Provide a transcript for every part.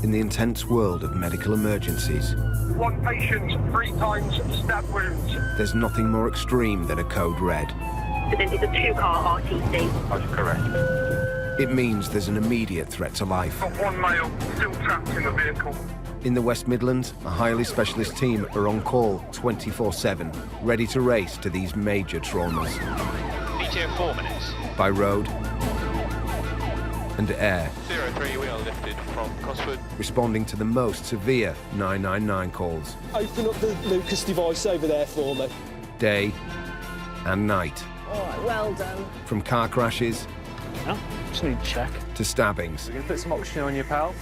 in the intense world of medical emergencies, One patient, 3 times stab wounds. there's nothing more extreme than a code red. It's a 2-car RTC. That's correct. It means there's an immediate threat to life. Got 1 male still trapped in the vehicle. In the West Midlands, a highly specialist team are on call 24/7, ready to race to these major traumas. ETA 4 minutes. By road and air, 03, we are lifted from Cosford. responding to the most severe 999 calls, Open up the Lucas device over there for me. day and night. All right, well done. From car crashes Yeah, just need to check. to stabbings. We're going to put some oxygen on your pal.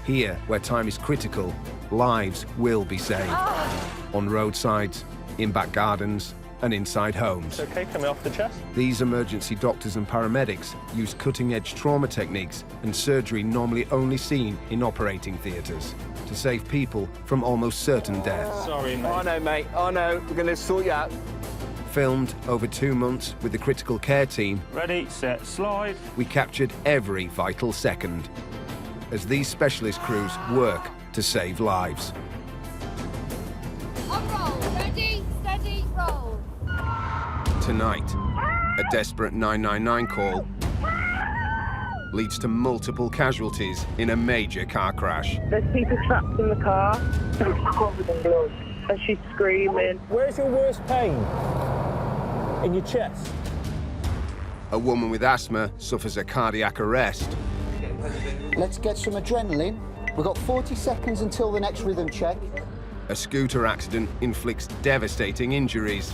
Here, where time is critical, lives will be saved. On roadsides, in back gardens, and inside homes. Okay, coming off the chest. These emergency doctors and paramedics use cutting-edge trauma techniques and surgery normally only seen in operating theatres to save people from almost certain death. Sorry, mate. I know, mate. I know. We're going to sort you out. Filmed over 2 months with the critical care team, Ready, set, slide. we captured every vital second as these specialist crews work to save lives. On roll. Ready, steady, roll. Tonight, a desperate 999 call leads to multiple casualties in a major car crash. There's people trapped in the car. Covered in blood. And she's screaming. Where's your worst pain? In your chest. A woman with asthma suffers a cardiac arrest. Let's get some adrenaline. We've got 40 seconds until the next rhythm check. A scooter accident inflicts devastating injuries.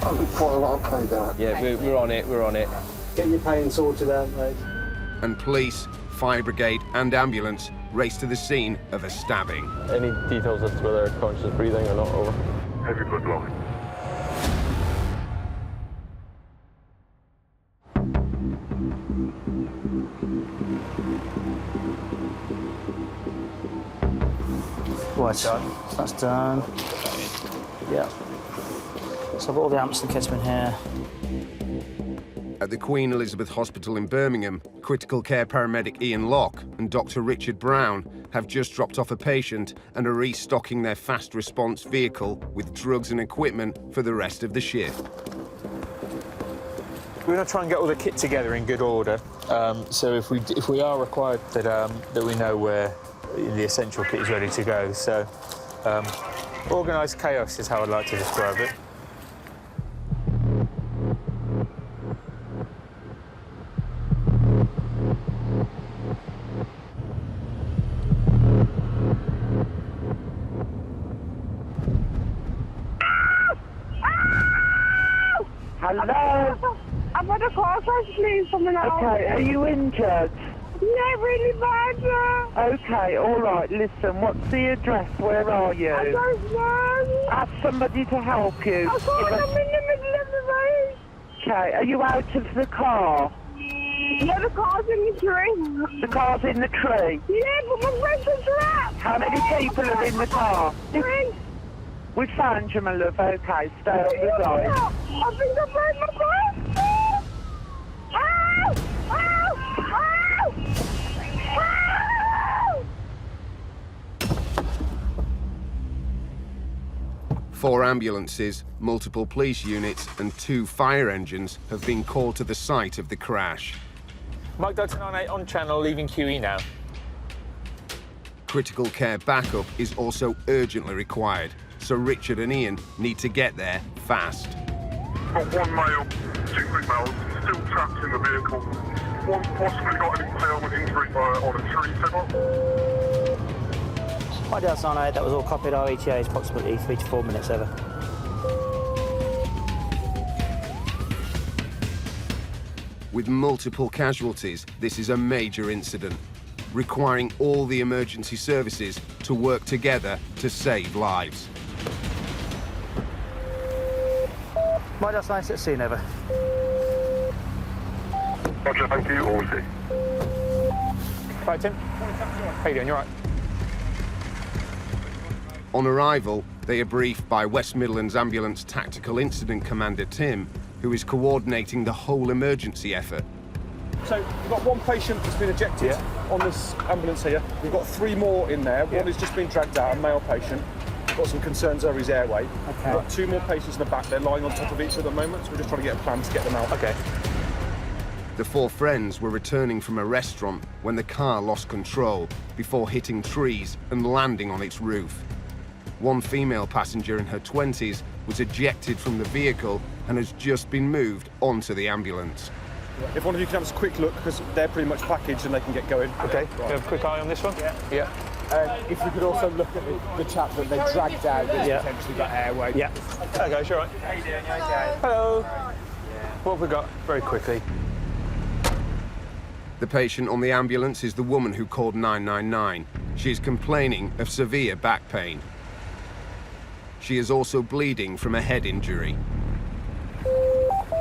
I'll be quite a lot of pain there. Yeah, we're on it. We're on it. Get your pain sorted out, mate. And police, fire brigade and ambulance race to the scene of a stabbing. Any details as to whether they're conscious breathing or not? Over. Heavy blood loss. Right, that's done. Yeah. So I've got all the amps and kits in here. At the Queen Elizabeth Hospital in Birmingham, critical care paramedic Ian Locke and Dr. Richard Brown have just dropped off a patient and are restocking their fast response vehicle with drugs and equipment for the rest of the shift. We're going to try and get all the kit together in good order. So if we are required that we know where the essential kit is ready to go. So organised chaos is how I'd like to describe it. Hello? I've had a car crash, please, someone else. Okay, are you injured? Yeah, really bad. Okay, all right, listen, what's the address? Where are you? I don't know. Ask somebody to help you. I thought I'm in the middle of the road. Okay, are you out of the car? Yeah, the car's in the tree. The car's in the tree? Yeah, but my brakes are trapped. How many people are in the car? 3. We found you, my love. Okay, stay on the side. I think I broke my back. Ow! Ow! Ow! Ow! 4 ambulances, multiple police units and 2 fire engines have been called to the site of the crash. Mike Delta 98 on channel, leaving QE now. Critical care backup is also urgently required, so Richard and Ian need to get there fast. Got 1 male, 2 females still trapped in the vehicle. One's possibly got an impalement injury on a tree pivot. Hi, Delta 98, that was all copied. Our ETA is approximately 3 to 4 minutes over. With multiple casualties, this is a major incident, requiring all the emergency services to work together to save lives. Right, Delta 98, at scene over. Roger, thank you, all see. Right, Tim. How you doing? You all right? On arrival, they are briefed by West Midlands Ambulance Tactical Incident Commander Tim, who is coordinating the whole emergency effort. So we've got one patient that's been ejected on this ambulance here. We've got 3 more in there. One has just been dragged out, a male patient. We've got some concerns over his airway. Okay. We've got 2 more patients in the back. They're lying on top of each other at the moment, so we're just trying to get a plan to get them out. Okay. The 4 friends were returning from a restaurant when the car lost control before hitting trees and landing on its roof. One female passenger in her 20s was ejected from the vehicle and has just been moved onto the ambulance. If one of you can have a quick look, because they're pretty much packaged and they can get going. Okay. Right. Can you have a quick eye on this one? Yeah. If you could also look at the chap that they dragged out that's potentially got airway. Yeah. There goes, you all right? How you doing? You okay? Hello. What have we got? Very quickly. The patient on the ambulance is the woman who called 999. She is complaining of severe back pain. She is also bleeding from a head injury.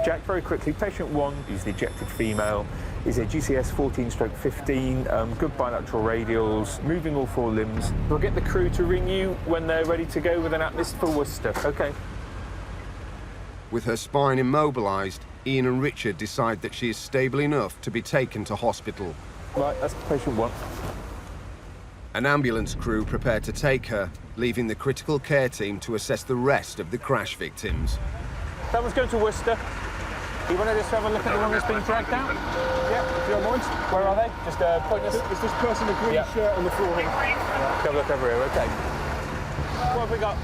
Jack, very quickly, patient 1 is the ejected female, is a GCS 14/15, good bilateral radials, moving all 4 limbs. We'll get the crew to ring you when they're ready to go with an atlas for Worcester. Okay. With her spine immobilised, Ian and Richard decide that she is stable enough to be taken to hospital. Right, that's patient 1. An ambulance crew prepare to take her, leaving the critical care team to assess the rest of the crash victims. That one's going to Worcester. You want to just have a look at the one that's been dragged out? Yeah, if you don't mind. Where are they? Just point us. Is this person a green shirt on the floor here? Have a look over here, okay. What have we got?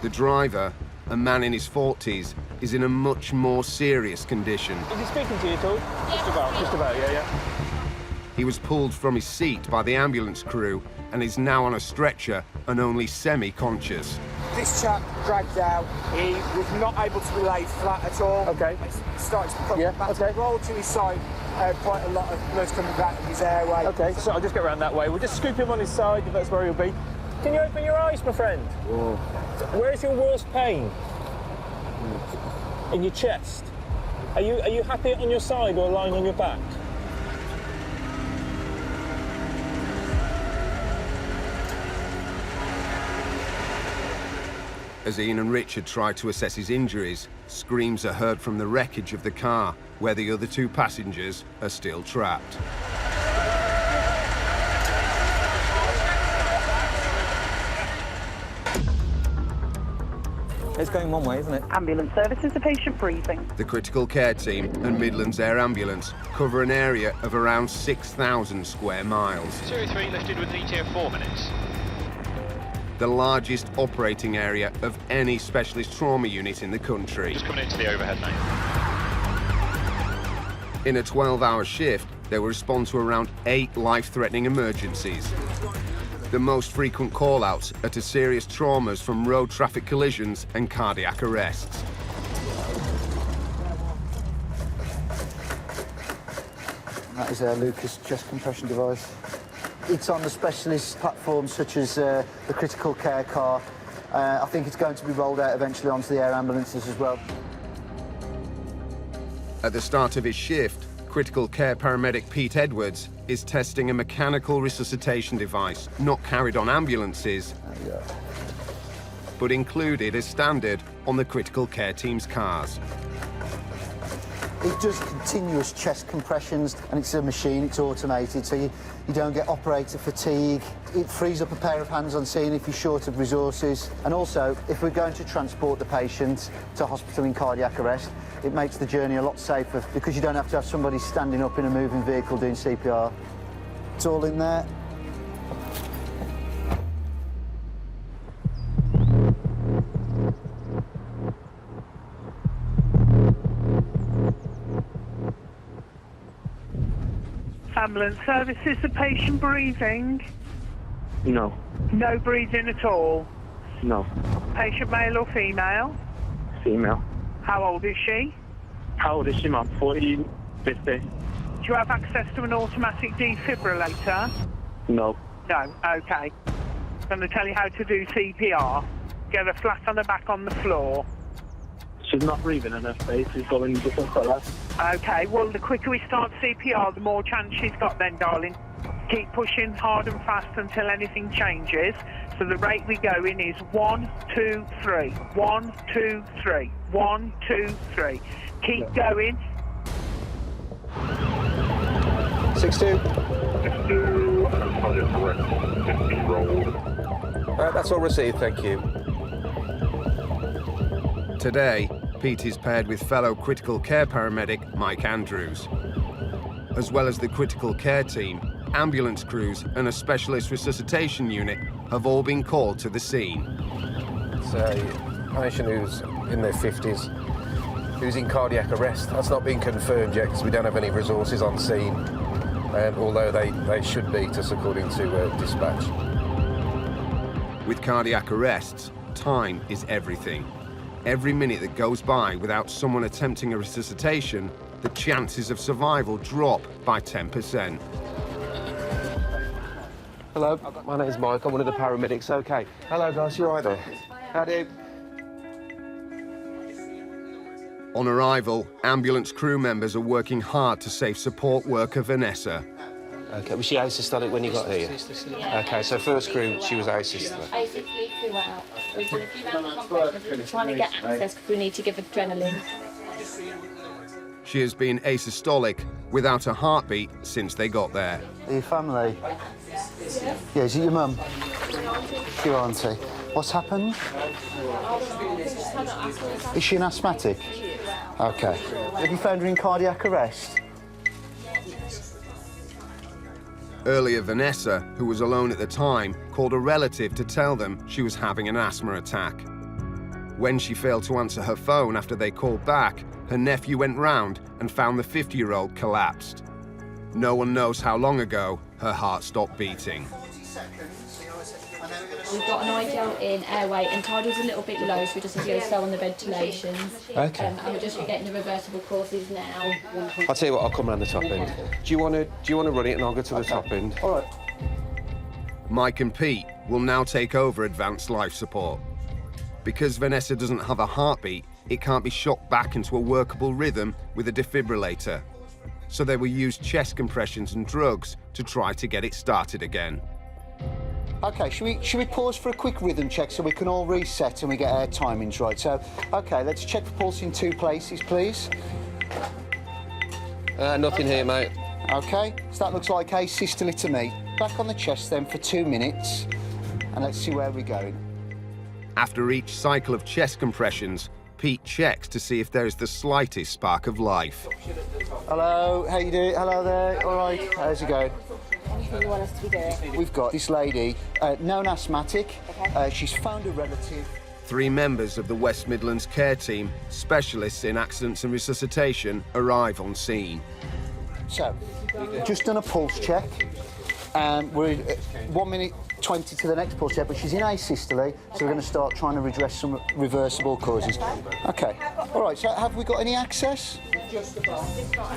The driver, a man in his 40s, is in a much more serious condition. Is he speaking to you at all? Just about, yeah. He was pulled from his seat by the ambulance crew and is now on a stretcher and only semi-conscious. This chap dragged out. He was not able to be laid flat at all. Okay. He started to come back to roll to his side. Quite a lot of blood coming back of his airway. Okay, so I'll just get around that way. We'll just scoop him on his side if that's where he'll be. Can you open your eyes, my friend? Oh. Where's your worst pain? In your chest. Are you happy on your side or lying on your back? As Ian and Richard try to assess his injuries, screams are heard from the wreckage of the car, where the other 2 passengers are still trapped. It's going one way, isn't it? Ambulance services, the patient breathing. The critical care team and Midlands Air Ambulance cover an area of around 6,000 square miles. 203 lifted with an ETA of 4 minutes. The largest operating area of any specialist trauma unit in the country. Just coming into the overhead now. In a 12-hour shift, they will respond to around 8 life-threatening emergencies. The most frequent call-outs are to serious traumas from road traffic collisions and cardiac arrests. That is our Lucas chest compression device. It's on the specialist platforms such as the critical care car. I think it's going to be rolled out eventually onto the air ambulances as well. At the start of his shift, critical care paramedic Pete Edwards is testing a mechanical resuscitation device not carried on ambulances, but included as standard on the critical care team's cars. It does continuous chest compressions, and it's a machine, it's automated, so you don't get operator fatigue. It frees up a pair of hands on scene if you're short of resources. And also, if we're going to transport the patient to hospital in cardiac arrest, it makes the journey a lot safer because you don't have to have somebody standing up in a moving vehicle doing CPR. It's all in there. Ambulance services, the patient breathing. No. No breathing at all. No. Patient male or female? Female. How old is she? How old is she, ma'am? 40, 50? Do you have access to an automatic defibrillator? No. No, okay. I'm going to tell you how to do CPR. Get her flat on her back on the floor. She's not breathing and her face is going different colours. Okay, well, the quicker we start CPR, the more chance she's got then, darling. Keep pushing hard and fast until anything changes. So the rate we go in is 1, 2, 3. 1, 2, 3. 1, 2, 3. Keep going. 6-2. Cardiac arrest, 50 rolled. That's all received, thank you. Today, Pete is paired with fellow critical care paramedic Mike Andrews. As well as the critical care team, ambulance crews and a specialist resuscitation unit have all been called to the scene. It's a patient who's in their 50s, who's in cardiac arrest. That's not been confirmed yet because we don't have any resources on scene, although they should be, just according to dispatch. With cardiac arrests, time is everything. Every minute that goes by without someone attempting a resuscitation, the chances of survival drop by 10%. Hello, my name's Mike. I'm one of the paramedics. Okay. Hello, guys. You all right there? How do you? On arrival, ambulance crew members are working hard to save support worker Vanessa. Okay, was she asystolic when you got here? Yeah. Okay, so first crew, she was asystolic. Basically, we went out. We've done a few rounds of compressions. We're trying to get access because we need to give adrenaline. She has been asystolic without a heartbeat since they got there. Are you family? Yeah, is it your mum? Your auntie. What's happened? Is she an asthmatic? Okay. Have you found her in cardiac arrest? Earlier, Vanessa, who was alone at the time, called a relative to tell them she was having an asthma attack. When she failed to answer her phone after they called back, her nephew went round and found the 50-year-old collapsed. No one knows how long ago her heart stopped beating. We've got an IGL in airway and tidal's a little bit low, so we just have to go slow on the ventilations. Okay. And we're just getting the reversible courses now. I'll tell you what, I'll come around the top end. Do you want to run it and I'll go to the top end? All right. Mike and Pete will now take over advanced life support. Because Vanessa doesn't have a heartbeat, it can't be shocked back into a workable rhythm with a defibrillator. So they will use chest compressions and drugs to try to get it started again. Okay, should we pause for a quick rhythm check so we can all reset and we get our timings right? So, okay, let's check for pulse in 2 places, please. Nothing here, mate. Okay, so that looks like asystole to me. Back on the chest then for 2 minutes, and let's see where we're going. After each cycle of chest compressions, Pete checks to see if there is the slightest spark of life. Hello, how you doing? Hello there, all right, how's it going? What do you want us to be doing? We've got this lady, known asthmatic. She's found a relative. 3 members of the West Midlands care team, specialists in accidents and resuscitation, arrive on scene. So, just done a pulse check. We're 1 minute 20 to the next pulse check, but she's in asystole, so we're going to start trying to redress some reversible causes. Okay, all right, so have we got any access?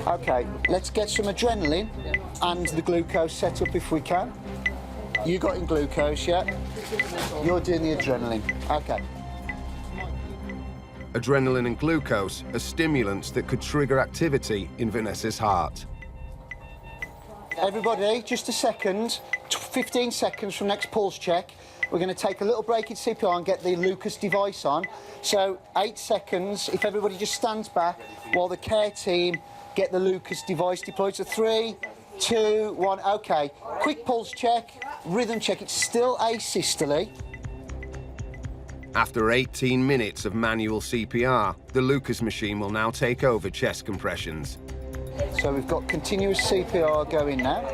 Okay, let's get some adrenaline and the glucose set up if we can. You got in glucose, yeah? You're doing the adrenaline. Okay. Adrenaline and glucose are stimulants that could trigger activity in Vanessa's heart. Everybody, just a second. 15 seconds from next pulse check. We're going to take a little break in CPR and get the Lucas device on. So 8 seconds, if everybody just stands back while the care team get the Lucas device deployed. So 3, 2, 1, okay. Quick pulse check, rhythm check, it's still asystole. After 18 minutes of manual CPR, the Lucas machine will now take over chest compressions. So we've got continuous CPR going now.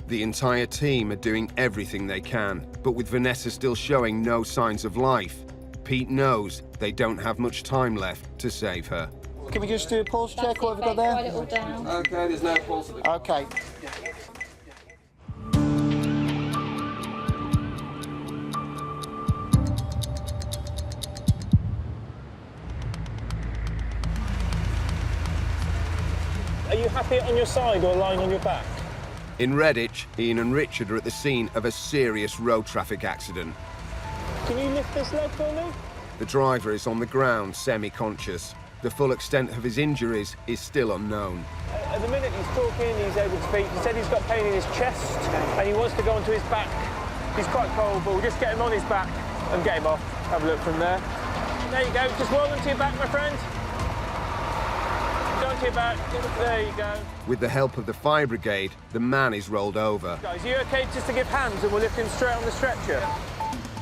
The entire team are doing everything they can, but with Vanessa still showing no signs of life, Pete knows they don't have much time left to save her. Can we just do a pulse check? What have we got there? Write it all down. Okay, there's no pulse. Okay. Are you happy on your side or lying on your back? In Redditch, Ian and Richard are at the scene of a serious road traffic accident. Can you lift this leg for me? The driver is on the ground, semi-conscious. The full extent of his injuries is still unknown. At the minute he's talking, he's able to speak. He said he's got pain in his chest and he wants to go onto his back. He's quite cold, but we'll just get him on his back and get him off. Have a look from there. There you go, just roll onto your back, my friend. Don't to your back. There you go. With the help of the fire brigade, the man is rolled over. Guys, are you okay just to give hands and we'll lift him straight on the stretcher?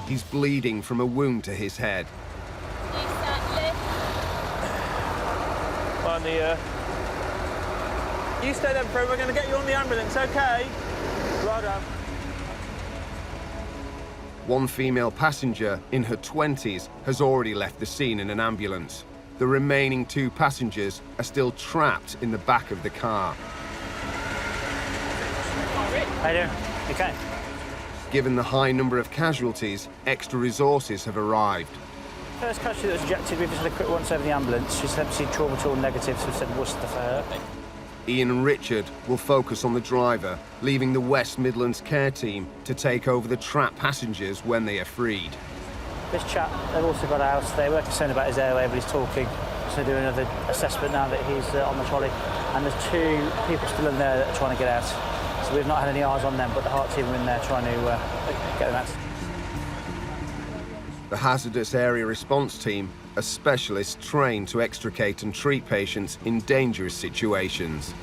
He's bleeding from a wound to his head. On the, You stay there, bro. We're going to get you on the ambulance, okay? Well done. One female passenger in her 20s has already left the scene in an ambulance. The remaining 2 passengers are still trapped in the back of the car. How you doing? Okay. Given the high number of casualties, extra resources have arrived. First casualty that was ejected, we've just had a quick once over the ambulance. She's had trauma to all negative, so we said Worcester for her. Ian and Richard will focus on the driver, leaving the West Midlands care team to take over the trapped passengers when they are freed. This chap, they've also got out. They were concerned about his airway, but he's talking. So doing another assessment now that he's on the trolley. And there's 2 people still in there that are trying to get out. So we've not had any eyes on them, but the heart team are in there trying to get them out. The Hazardous Area Response Team are specialists trained to extricate and treat patients in dangerous situations.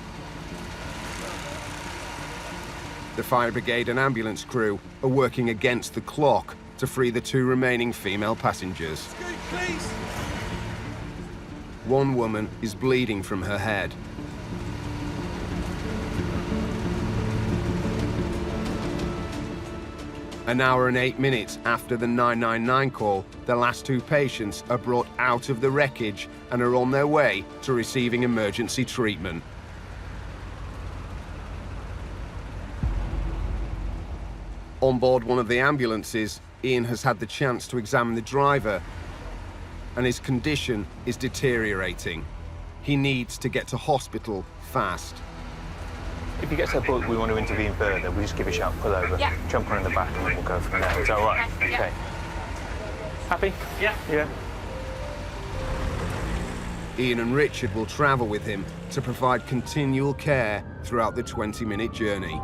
The fire brigade and ambulance crew are working against the clock to free the 2 remaining female passengers. Scoot, please. One woman is bleeding from her head. An hour and 8 minutes after the 999 call, the last 2 patients are brought out of the wreckage and are on their way to receiving emergency treatment. On board one of the ambulances, Ian has had the chance to examine the driver, and his condition is deteriorating. He needs to get to hospital fast. If you get to a point we want to intervene further, we'll just give a shout, pull over, jump on in the back, and then we'll go from there. Is that all right? Okay. Happy? Yeah. Yeah. Ian and Richard will travel with him to provide continual care throughout the 20-minute journey.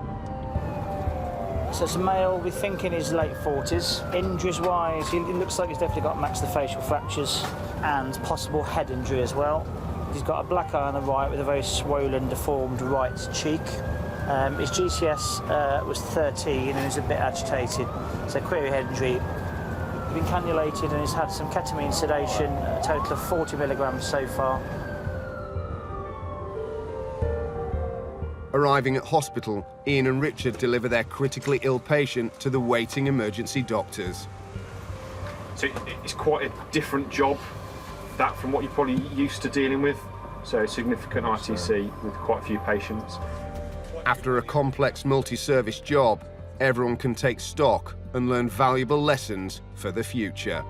So it's a male, we think in his late 40s. Injuries-wise, it looks like he's definitely got maxillofacial fractures and possible head injury as well. He's got a black eye on the right with a very swollen, deformed right cheek. His GCS was 13 and he's a bit agitated. So query head injury. He's been cannulated and he's had some ketamine sedation, a total of 40 milligrams so far. Arriving at hospital, Ian and Richard deliver their critically ill patient to the waiting emergency doctors. So it's quite a different job, that from what you're probably used to dealing with. So significant ITC with quite a few patients. After a complex multi-service job, everyone can take stock and learn valuable lessons for the future.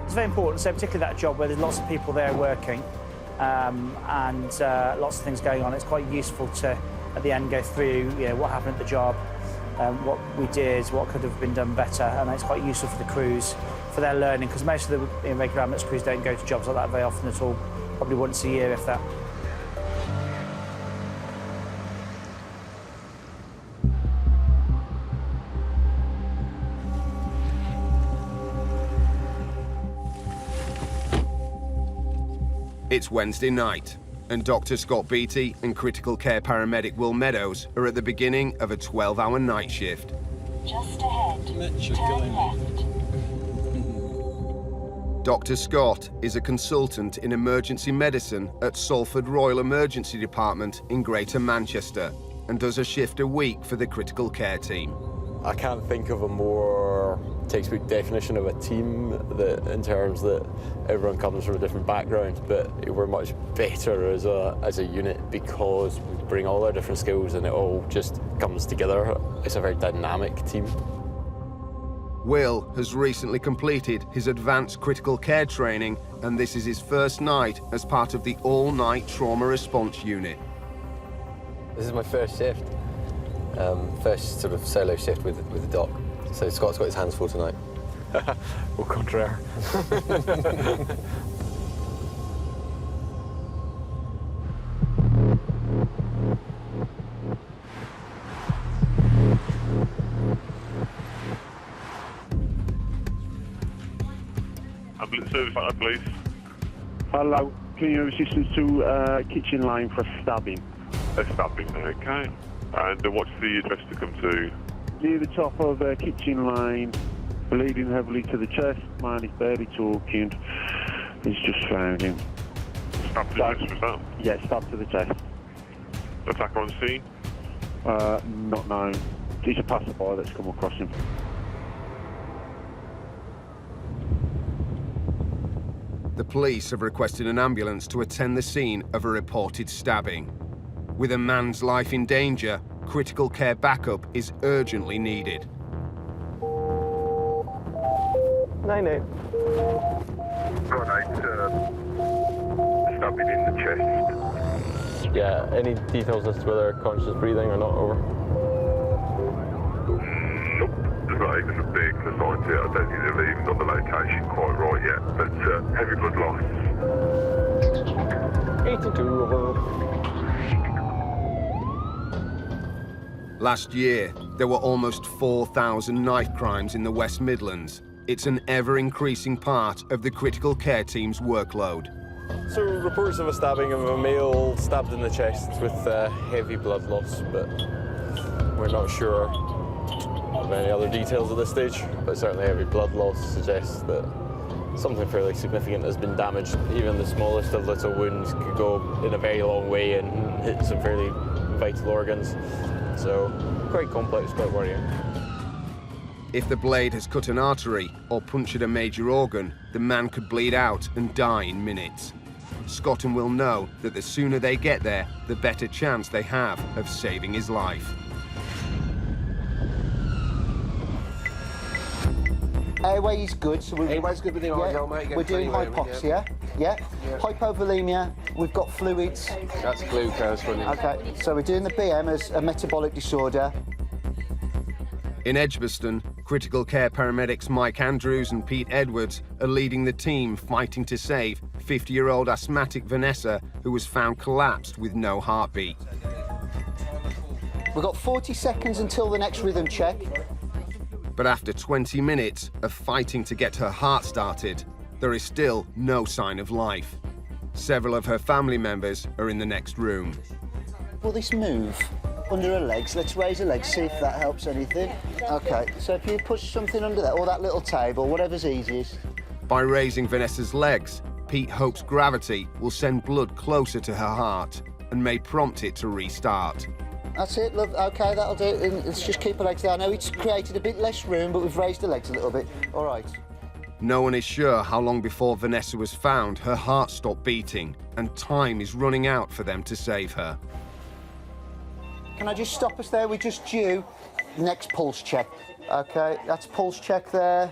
It's very important, so particularly that job where there's lots of people there working and lots of things going on. It's quite useful to, at the end, go through what happened at the job, what we did, what could have been done better, and it's quite useful for the crews, for their learning, because most of the regular ambulance crews don't go to jobs like that very often at all, probably once a year, if that. It's Wednesday night, and Dr. Scott Beattie and critical care paramedic Will Meadows are at the beginning of a 12-hour night shift. Just ahead, turn left. Dr. Scott is a consultant in emergency medicine at Salford Royal Emergency Department in Greater Manchester and does a shift a week for the critical care team. I can't think of a more textbook definition of a team that, in terms that everyone comes from a different background, but we're much better as a unit because we bring all our different skills and it all just comes together. It's a very dynamic team. Will has recently completed his advanced critical care training, and this is his first night as part of the all-night trauma response unit. This is my first shift. First sort of solo shift with the doc. So Scott's got his hands full tonight. Au contraire. Ambulance service, please. Hello. Can you have assistance to kitchen lane for a stabbing? A stabbing, okay. And what's the address to come to? Near the top of kitchen lane, bleeding heavily to the chest, man is barely talking. He's just found him. Stabbed to the chest, was that? Yeah, stabbed to the chest. Attacker on scene? Not known. He's a passerby that's come across him. The police have requested an ambulance to attend the scene of a reported stabbing. With a man's life in danger, critical care backup is urgently needed. 9-8. Got 8, stabbing in the chest. Yeah, any details as to whether conscious breathing or not, over? Nope, there's not even a vehicle assigned to it. I don't think they've even got the location quite right yet, but heavy blood loss. 82, over. Last year, there were almost 4,000 knife crimes in the West Midlands. It's an ever-increasing part of the critical care team's workload. So reports of a stabbing of a male stabbed in the chest with heavy blood loss, but we're not sure of any other details at this stage. But certainly heavy blood loss suggests that something fairly significant has been damaged. Even the smallest of little wounds could go in a very long way and hit some fairly vital organs. So quite complex, quite worrying. If the blade has cut an artery or punctured a major organ, the man could bleed out and die in minutes. Scotland will know that the sooner they get there, the better chance they have of saving his life. Airway is good, so Airway's good with the eyes, mate. We're doing hypoxia, yeah. Hypovolemia, we've got fluids. That's glucose running. Okay, so we're doing the BM as a metabolic disorder. In Edgbaston, critical care paramedics Mike Andrews and Pete Edwards are leading the team fighting to save 50-year-old asthmatic Vanessa, who was found collapsed with no heartbeat. We've got 40 seconds until the next rhythm check. But after 20 minutes of fighting to get her heart started, there is still no sign of life. Several of her family members are in the next room. Will this move under her legs? Let's raise her legs, see if that helps anything. Okay, so if you push something under there, or that little table, whatever's easiest. By raising Vanessa's legs, Pete hopes gravity will send blood closer to her heart and may prompt it to restart. That's it, love. Okay, that'll do. Let's just keep her legs there. I know it's created a bit less room, but we've raised her legs a little bit. All right. No one is sure how long before Vanessa was found her heart stopped beating, and time is running out for them to save her. Can I just stop us there? We're just due next pulse check. Okay, that's pulse check there.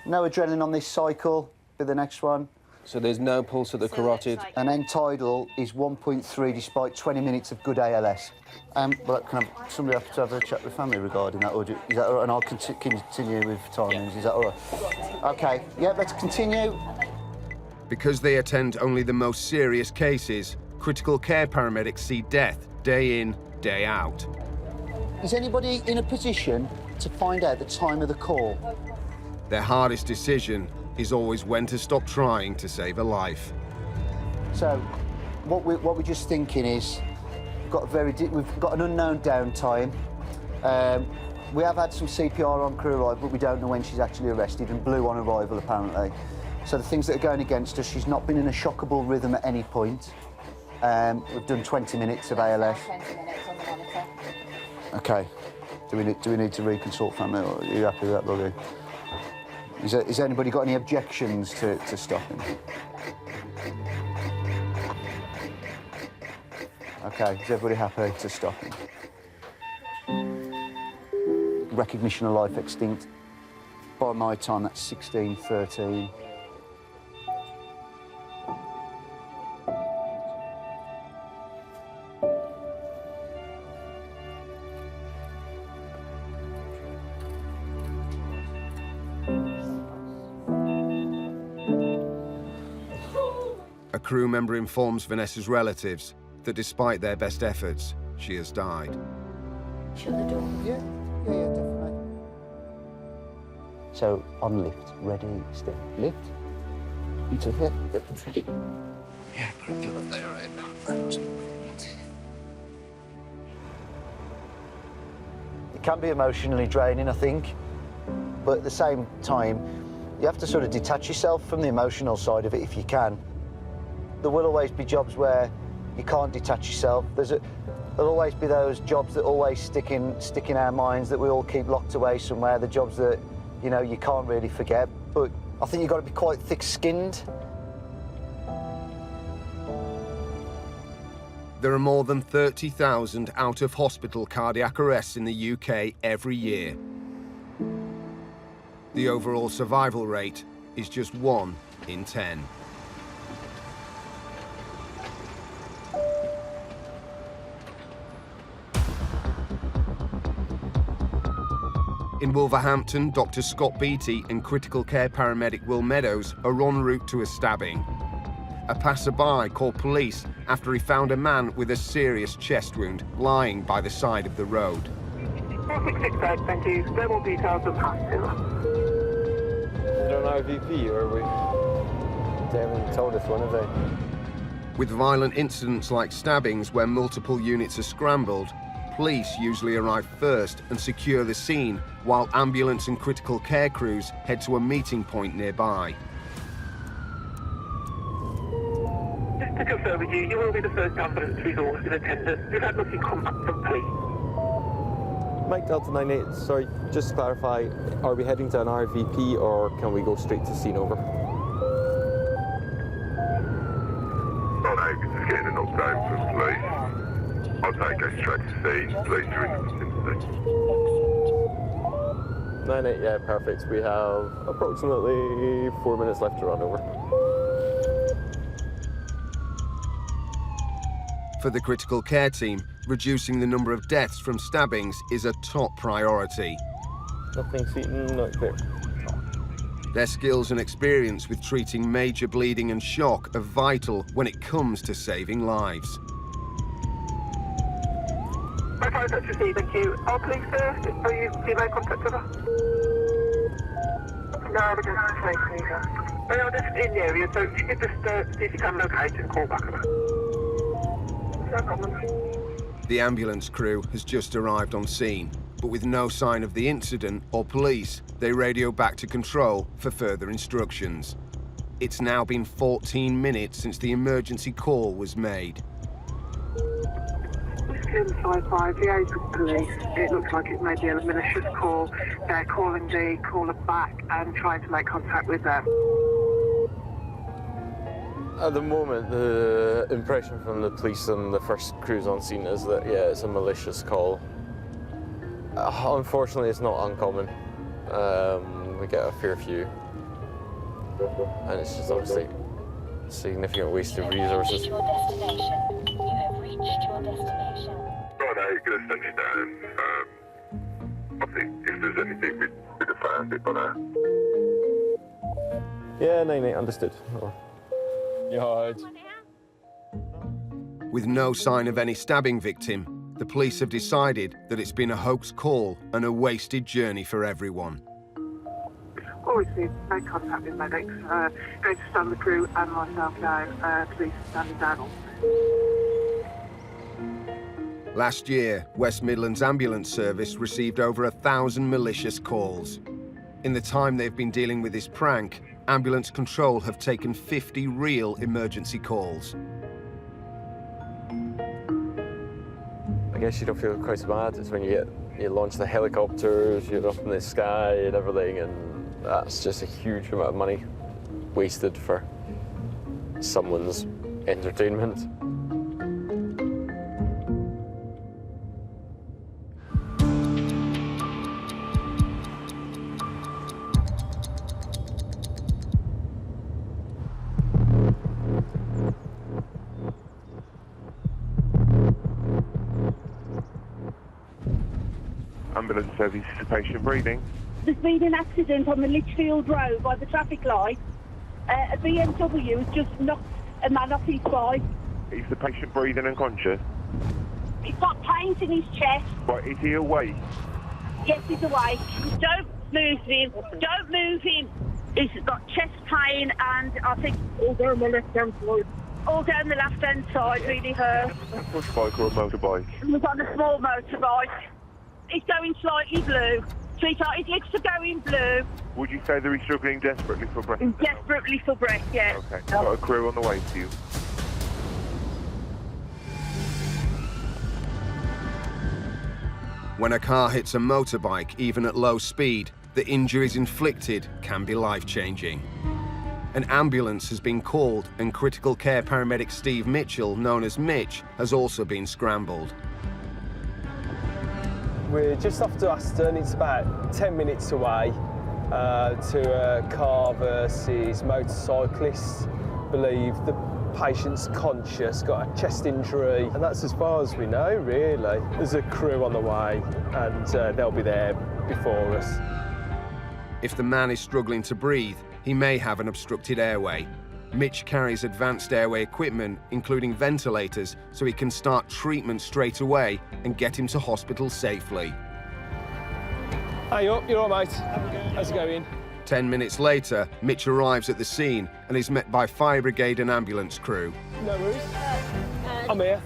No adrenaline on this cycle. For the next one. So there's no pulse at the carotid. And end tidal is 1.3 despite 20 minutes of good ALS. Well, can somebody have to have a chat with family regarding that, or is that all right? And I'll continue with timings. Is that all right? Okay. Yeah, let's continue. Because they attend only the most serious cases, critical care paramedics see death day in, day out. Is anybody in a position to find out the time of the call? Their hardest decision is always when to stop trying to save a life. So, what we're just thinking is, we've got an unknown downtime. We have had some CPR on crew arrival, but we don't know when she's actually arrested, and blue on arrival apparently. So the things that are going against us, she's not been in a shockable rhythm at any point. We've done 20 minutes of ALS. 20 minutes on the monitor. Okay. Do we need to reconsult family, or are you happy with that, Bobby? Has anybody got any objections to stopping? Okay, is everybody happy to stopping? Recognition of life extinct. By my time, that's 16:13. A crew member informs Vanessa's relatives that despite their best efforts, she has died. Shut the door. Yeah, definitely. So, on lift, ready, step, lift. You took it? Yeah, but I feel up there right now. It can be emotionally draining, I think, but at the same time, you have to sort of detach yourself from the emotional side of it if you can. There will always be jobs where you can't detach yourself. There'll always be those jobs that always stick in our minds that we all keep locked away somewhere, the jobs that, you know, you can't really forget. But I think you've got to be quite thick-skinned. There are more than 30,000 out-of-hospital cardiac arrests in the UK every year. The overall survival rate is just 1 in 10. In Wolverhampton, Dr. Scott Beattie and critical care paramedic Will Meadows are en route to a stabbing. A passerby called police after he found a man with a serious chest wound lying by the side of the road. 4668, thank you. Verbal details of hospital. Is it on RVP or are we? They haven't told us one, have they? With violent incidents like stabbings where multiple units are scrambled, police usually arrive first and secure the scene, while ambulance and critical care crews head to a meeting point nearby. Just to confirm with you, you will be the first ambulance resource in attendance. We've had nothing come back from police. Mike Delta 98, sorry, just to clarify, are we heading to an RVP or can we go straight to scene over? Oh no, we're just getting a knockdown from police. I'll take it straight to scene. Police are in the vicinity. 98, yeah, perfect. We have approximately 4 minutes left to run over. For the critical care team, reducing the number of deaths from stabbings is a top priority. Nothing Seaton, not clear. Their skills and experience with treating major bleeding and shock are vital when it comes to saving lives. Okay, that's received, thank you. Are police first? Are you made contact with us? No, we're just waiting either. They are just in the area, so if you could just see if you can locate and call back. No problem. The ambulance crew has just arrived on scene, but with no sign of the incident or police, they radio back to control for further instructions. It's now been 14 minutes since the emergency call was made. Whiskey 55, liaise with police. It looks like it may be a malicious call. They're calling the caller back and trying to make contact with them. At the moment, the impression from the police and the first crews on scene is that, yeah, it's a malicious call. Unfortunately, it's not uncommon. We get a fair few. And it's just obviously a significant waste of resources. You have reached your destination. Right, I'm going to send you down. I think if there's anything, we'd have found it by now. Yeah, 98, understood. Oh. Yard. With no sign of any stabbing victim, the police have decided that it's been a hoax call and a wasted journey for everyone. Always need to make contact with medics. Going to stand the crew and myself now. Police standing down. Last year, West Midlands Ambulance Service received over 1,000 malicious calls. In the time they've been dealing with this prank, Ambulance Control have taken 50 real emergency calls. I guess you don't feel quite so bad. It's when you launch the helicopters, you're up in the sky and everything, and that's just a huge amount of money wasted for someone's entertainment. Ambulance service, is the patient breathing? There's been an accident on the Litchfield Road by the traffic light. A BMW has just knocked a man off his bike. Is the patient breathing and conscious? He's got pains in his chest. Right, is he awake? Yes, he's awake. Don't move him. Don't move him. He's got chest pain and I think all down the left-hand side. All down the left-hand side really hurt. Push bike or a motorbike? He was on a small motorbike. He's going slightly blue. Sweetheart, his lips are going blue. Would you say that he's struggling desperately for breath? Desperately for breath, yeah. Okay, got a crew on the way to you. When a car hits a motorbike, even at low speed, the injuries inflicted can be life-changing. An ambulance has been called and critical care paramedic Steve Mitchell, known as Mitch, has also been scrambled. We're just off to Aston. It's about 10 minutes away to a car versus motorcyclists. Believe the patient's conscious, got a chest injury, and that's as far as we know, really. There's a crew on the way, and they'll be there before us. If the man is struggling to breathe, he may have an obstructed airway. Mitch carries advanced airway equipment, including ventilators, so he can start treatment straight away and get him to hospital safely. Hey up, you're all right, mate. How's it going? 10 minutes later, Mitch arrives at the scene and is met by fire brigade and ambulance crew. No worries. I'm here.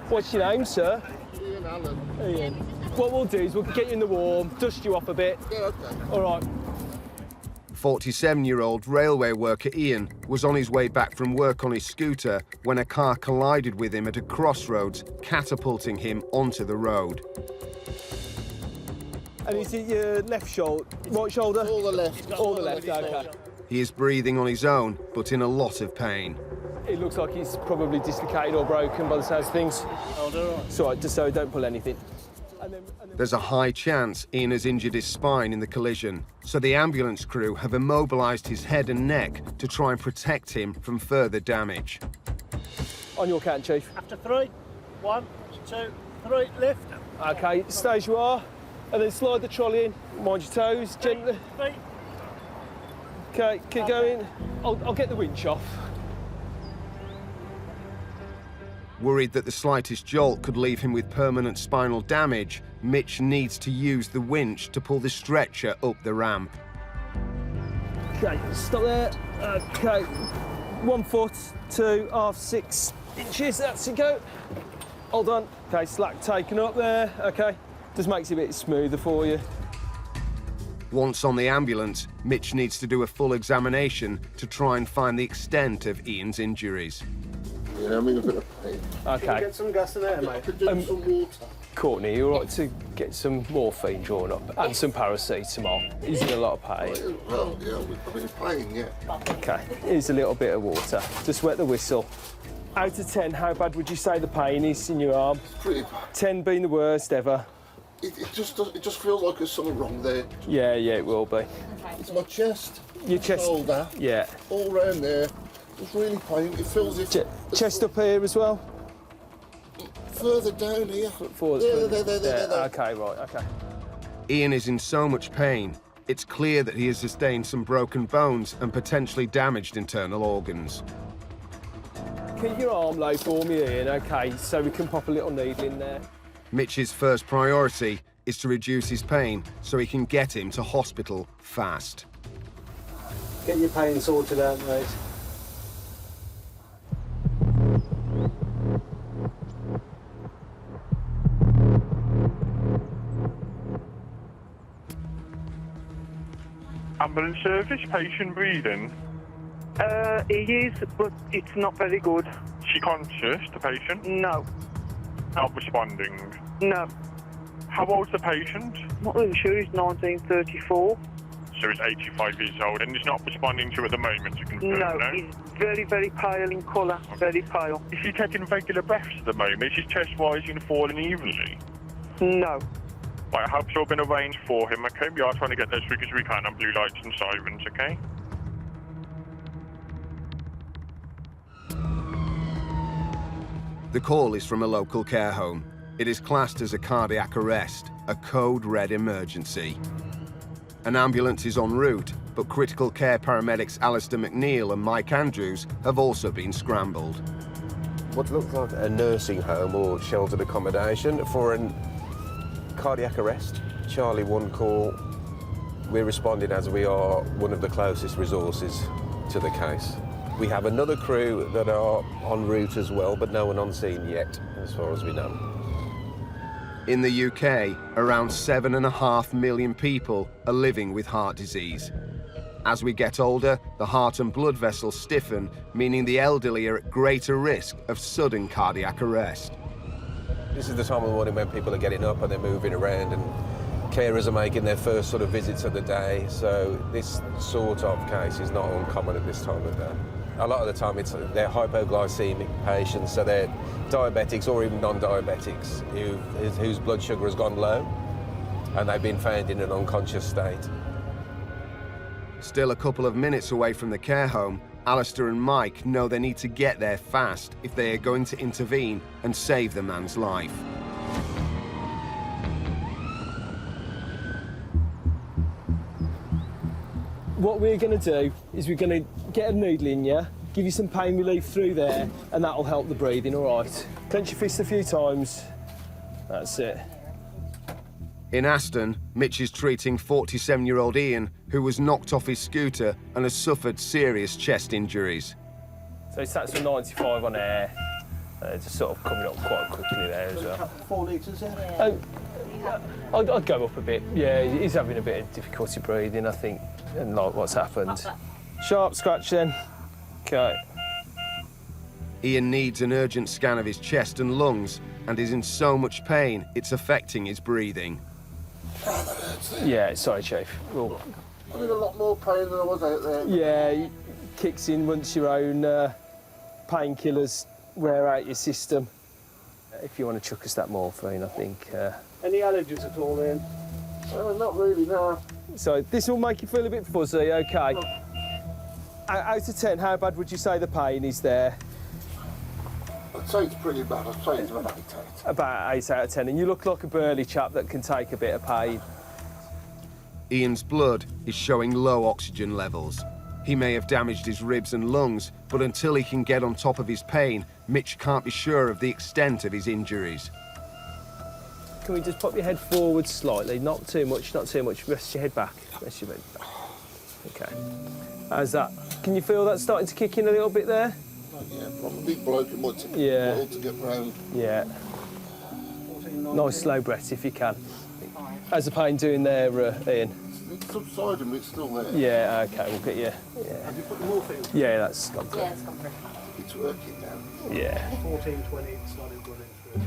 What's your name, sir? Ian Allen. Ian. What we'll do is we'll get you in the warm, dust you off a bit. Yeah, okay. All right. 47-year-old railway worker Ian was on his way back from work on his scooter when a car collided with him at a crossroads, catapulting him onto the road. And is it your left shoulder, right shoulder? All the left. All the left, okay. He is breathing on his own, but in a lot of pain. It looks like he's probably dislocated or broken by the sounds of things. It's all right, just so don't pull anything. There's a high chance Ian has injured his spine in the collision, so the ambulance crew have immobilised his head and neck to try and protect him from further damage. On your count, Chief. After 3, 1, 2, 3, lift. Okay, stay as you are, and then slide the trolley in. Mind your toes, gently. Okay, keep going. I'll get the winch off. Worried that the slightest jolt could leave him with permanent spinal damage, Mitch needs to use the winch to pull the stretcher up the ramp. Okay, stop there. Okay, 1 foot, 2, half 6 inches, that's it, go. Hold on. Okay, slack taken up there, okay. Just makes it a bit smoother for you. Once on the ambulance, Mitch needs to do a full examination to try and find the extent of Ian's injuries. Yeah, I'm in a bit of pain. Okay. Can you get some gas in there, mate? I could do some water. Courtney, you all right to get some morphine drawn up and some paracetamol? He's in a lot of pain. Well, yeah, I'm in pain, yeah. Okay, here's a little bit of water. Just wet the whistle. Out of 10, how bad would you say the pain is in your arm? Pretty bad. 10 being the worst ever. It just feels like there's something wrong there. Yeah, it will be. It's my chest. Your chest? Shoulder. Yeah. All round there. It's really pain. It feels as if... Chest up here as well? Further down here. There. Okay, right, okay. Ian is in so much pain, it's clear that he has sustained some broken bones and potentially damaged internal organs. Keep your arm low for me, Ian, okay, so we can pop a little needle in there. Mitch's first priority is to reduce his pain so he can get him to hospital fast. Get your pain sorted out, mate. Ambulance service, patient breathing. He is, but it's not very good. She conscious, the patient? No. Not responding? No. How old's the patient? Not really sure. He's 1934. So he's 85 years old and he's not responding to at the moment, you confirm, No, he's very, very pale in colour. Okay. Very pale. Is he taking regular breaths at the moment? Is his chest rising and falling evenly? No. Right, I hope it's all been arranged for him, okay? We are trying to get there as quick as we can on blue lights and sirens, okay? The call is from a local care home. It is classed as a cardiac arrest, a code red emergency. An ambulance is en route, but critical care paramedics Alistair McNeil and Mike Andrews have also been scrambled. What looks like a nursing home or sheltered accommodation for a cardiac arrest. Charlie 1 call, we're responding as we are one of the closest resources to the case. We have another crew that are en route as well, but no one on scene yet, as far as we know. In the UK, around 7.5 million people are living with heart disease. As we get older, the heart and blood vessels stiffen, meaning the elderly are at greater risk of sudden cardiac arrest. This is the time of the morning when people are getting up and they're moving around, and carers are making their first sort of visits of the day, so this sort of case is not uncommon at this time of day. A lot of the time they're hypoglycemic patients, so they're diabetics or even non-diabetics whose blood sugar has gone low and they've been found in an unconscious state. Still a couple of minutes away from the care home, Alistair and Mike know they need to get there fast if they are going to intervene and save the man's life. What we're going to do is we're going to get a needle in you, give you some pain relief through there, and that'll help the breathing, all right? Clench your fist a few times. That's it. In Aston, Mitch is treating 47-year-old Ian, who was knocked off his scooter and has suffered serious chest injuries. So he sat to 95 on air, just sort of coming up quite quickly there as well. 4 litres there? I'd go up a bit. Yeah, he's having a bit of difficulty breathing, I think, and like what's happened. Sharp scratch then. Okay. Ian needs an urgent scan of his chest and lungs and is in so much pain it's affecting his breathing. Yeah, sorry, Chief. I'm in a lot more pain than I was out there. Yeah, it kicks in once your own painkillers wear out your system. If you want to chuck us that morphine, I think. Any allergies at all, Ian? Not really, no. So this will make you feel a bit fuzzy, OK? Out of 10, how bad would you say the pain is there? I'd say it's pretty bad. I'd say it's about 8 out. About 8 out of 10, and you look like a burly chap that can take a bit of pain. Ian's blood is showing low oxygen levels. He may have damaged his ribs and lungs, but until he can get on top of his pain, Mitch can't be sure of the extent of his injuries. Can we just pop your head forward slightly? Not too much, not too much. Rest your head back. Rest your head back. OK. How's that? Can you feel that starting to kick in a little bit there? Yeah, I'm a big bloke and might take a while to get round. Yeah. Nice slow breaths if you can. How's the pain doing there, Ian? It's subsiding, but it's still there. Yeah, OK, we'll get you. Yeah. Have you put the morphine? Yeah, that's gone through. Yeah, it's gone through. It's working now. Yeah. 14, 20, it started running through.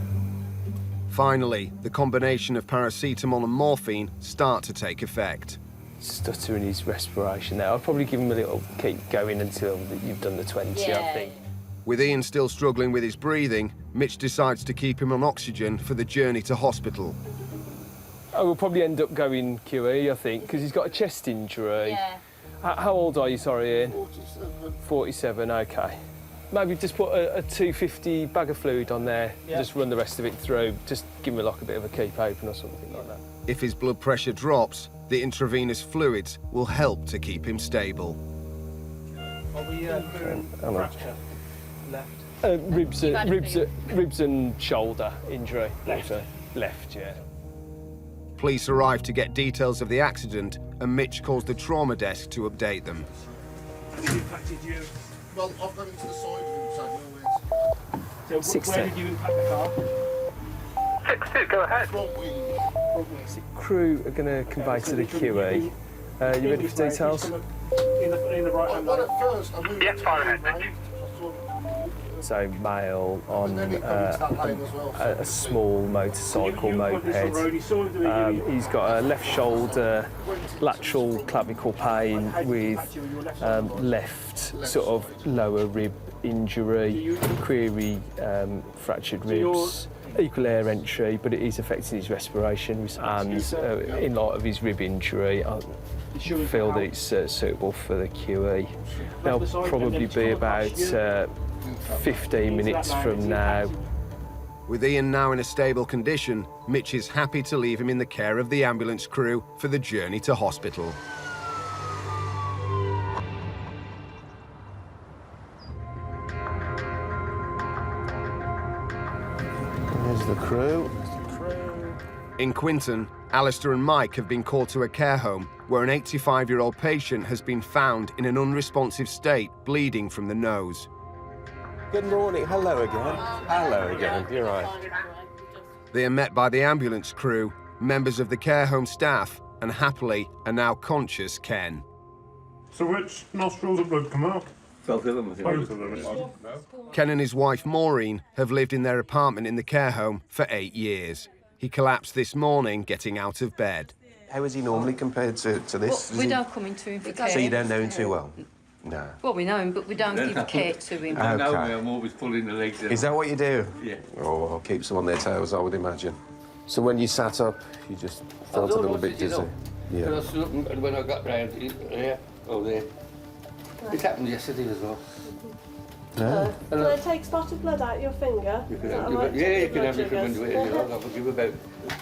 Finally, the combination of paracetamol and morphine start to take effect. Stuttering his respiration there. I'll probably give him a little keep going until you've done the 20, I think. With Ian still struggling with his breathing, Mitch decides to keep him on oxygen for the journey to hospital. I will probably end up going QE, I think, because he's got a chest injury. Yeah. How old are you, sorry, Ian? 47. 47, OK. Maybe just put a 250 bag of fluid on there, just run the rest of it through, just give him like a bit of a keep open or something like that. If his blood pressure drops, the intravenous fluids will help to keep him stable. Are we clearing fracture? Left? Ribs and shoulder injury. Left, yeah. Police arrive to get details of the accident, and Mitch calls the trauma desk to update them. Who impacted you? Well, I've gone into the side room, so no So where did you impact the car? 6-2, go ahead. front wing. Crew are going to convey to the QE. You ready for details? In the right hand Well, lane. at first, I moved Yes, fire ahead, Mitch. So male on a small motorcycle moped. He's got a left shoulder lateral clavicle pain with left sort of lower rib injury, query fractured ribs, equal air entry, but it is affecting his respiration. And in light of his rib injury, I feel that it's suitable for the QE. They'll probably be about 15 minutes from now. With Ian now in a stable condition, Mitch is happy to leave him in the care of the ambulance crew for the journey to hospital. There's the crew. In Quinton, Alistair and Mike have been called to a care home where an 85-year-old patient has been found in an unresponsive state, bleeding from the nose. Good morning. Hello again. Hello again. You're right. They are met by the ambulance crew, members of the care home staff, and happily are now conscious Ken. So which nostrils of blood come out? Both of them. Both of them. Ken and his wife Maureen have lived in their apartment in the care home for 8 years. He collapsed this morning getting out of bed. How is he normally compared to this? Well, we don't come into him for care. So you don't know him too well? No. Well, we know him, but we don't give care to him. I know me, I'm always pulling the legs in. Is that what you do? Yeah. Oh, I'll keep some on their toes, I would imagine. So when you sat up, you just felt a little bit dizzy? Yeah. I stood up and when I got round here, there. It happened yesterday as well. No. Can I take spotted blood out your finger? You can have, you can have it from under it. I'll give about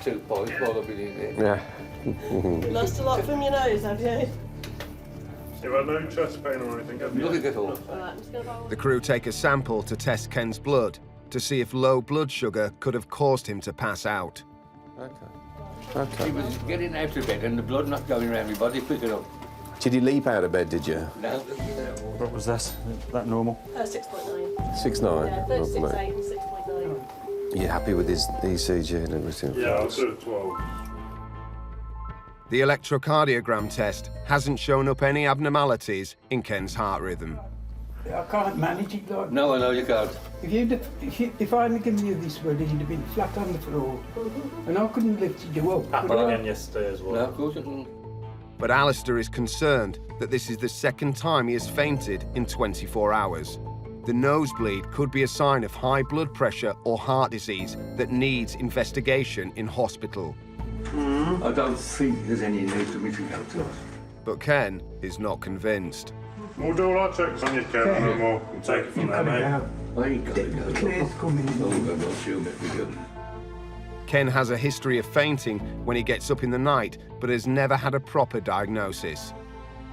2 points while I've been in there. Yeah. Lost a lot from your nose, have you? You've had no chest pain or anything, have you? Nothing at all. The crew take a sample to test Ken's blood to see if low blood sugar could have caused him to pass out. Okay. He was getting out of bed and the blood not going around my body quick enough. Did you leap out of bed, did you? No. What was that? That normal? 6.9. 6'9"? Yeah, 36.8 and 6.9. Are you happy with his ECG and everything? Yeah, I'll do 12. The electrocardiogram test hasn't shown up any abnormalities in Ken's heart rhythm. I can't manage it, Lord. No, I know you can't. If I hadn't given you this word, you'd have been flat on the floor. And I couldn't lift you up. Happened again yesterday as well. No, of course it didn't. But Alistair is concerned that this is the second time he has fainted in 24 hours. The nosebleed could be a sign of high blood pressure or heart disease that needs investigation in hospital. I don't think there's any need for me to go to us. But Ken is not convinced. We'll do all our checks on your Ken and then we'll take it from there, mate. I ain't got to go. Claire's coming in. No, I'm not sure that we do. Ken has a history of fainting when he gets up in the night, but has never had a proper diagnosis.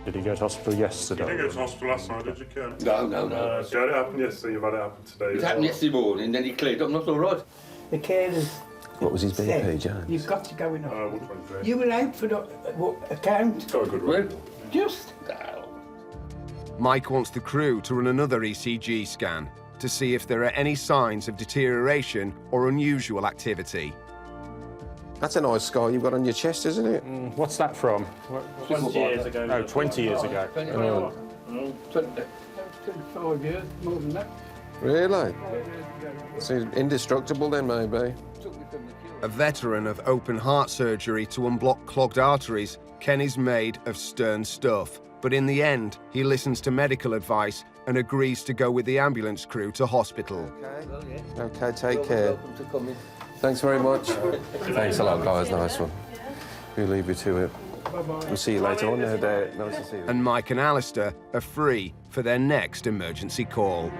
Did he go to hospital yesterday? You didn't go to hospital last night, did you, Ken? No. You had it happen yesterday, you've had it happen today. It happened yesterday morning, then he cleared up, not all right. The carers. What was his BP, James? You've got to go in. 123. You were out for the account. Got a good run. Just. Mike wants the crew to run another ECG scan to see if there are any signs of deterioration or unusual activity. That's a nice scar you've got on your chest, isn't it? What's that from? 20 years ago. Oh, 20 years ago. 25 years, more than that. Really? It's indestructible then, maybe. A veteran of open heart surgery to unblock clogged arteries, Ken is made of stern stuff. But in the end, he listens to medical advice and agrees to go with the ambulance crew to hospital. Okay, take care. Thanks very much. Thanks a lot, guys. Nice one. We'll leave you to it. We'll see you later on. Nice to see you. And Mike and Alistair are free for their next emergency call.